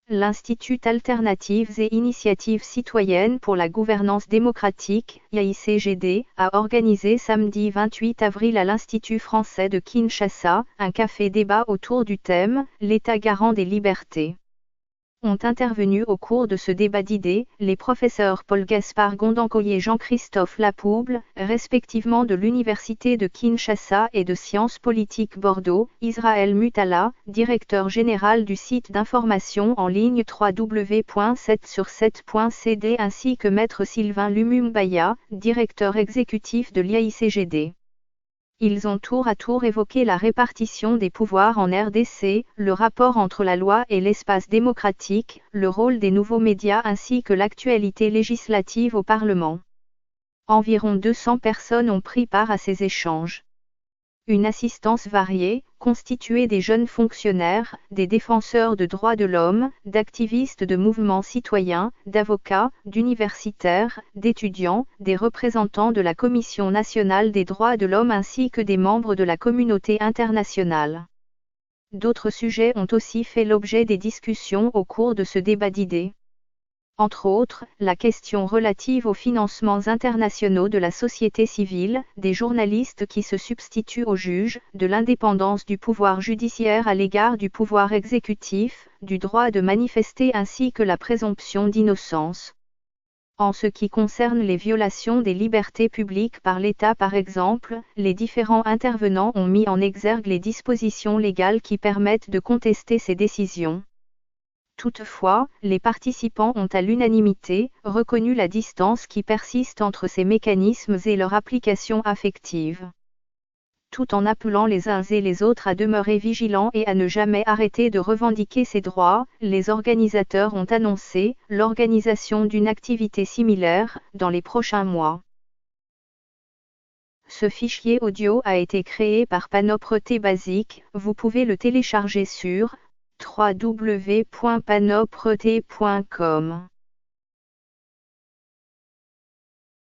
L'Institut Alternatives et Initiatives Citoyennes pour la Gouvernance Démocratique, IAICGD, a organisé samedi 28 avril à l'Institut français de Kinshasa, un café-débat autour du thème « L'État garant des libertés ». Ont intervenu au cours de ce débat d'idées, les professeurs Paul-Gaspard Gondancoye et Jean-Christophe Lapouble, respectivement de l'Université de Kinshasa et de Sciences politiques Bordeaux, Israël Mutala, directeur général du site d'information en ligne www.7sur7.cd ainsi que Maître Sylvain Lumumbaya, directeur exécutif de l'IAICGD. Ils ont tour à tour évoqué la répartition des pouvoirs en RDC, le rapport entre la loi et l'espace démocratique, le rôle des nouveaux médias ainsi que l'actualité législative au Parlement. Environ 200 personnes ont pris part à ces échanges. Une assistance variée, constituée des jeunes fonctionnaires, des défenseurs de droits de l'homme, d'activistes de mouvements citoyens, d'avocats, d'universitaires, d'étudiants, des représentants de la Commission nationale des droits de l'homme ainsi que des membres de la communauté internationale. D'autres sujets ont aussi fait l'objet des discussions au cours de ce débat d'idées. Entre autres, la question relative aux financements internationaux de la société civile, des journalistes qui se substituent aux juges, de l'indépendance du pouvoir judiciaire à l'égard du pouvoir exécutif, du droit de manifester ainsi que la présomption d'innocence. En ce qui concerne les violations des libertés publiques par l'État par exemple, les différents intervenants ont mis en exergue les dispositions légales qui permettent de contester ces décisions. Toutefois, les participants ont à l'unanimité reconnu la distance qui persiste entre ces mécanismes et leur application affective. Tout en appelant les uns et les autres à demeurer vigilants et à ne jamais arrêter de revendiquer ces droits, les organisateurs ont annoncé l'organisation d'une activité similaire dans les prochains mois. Ce fichier audio a été créé par Panopre Basic, vous pouvez le télécharger sur www.panopret.com.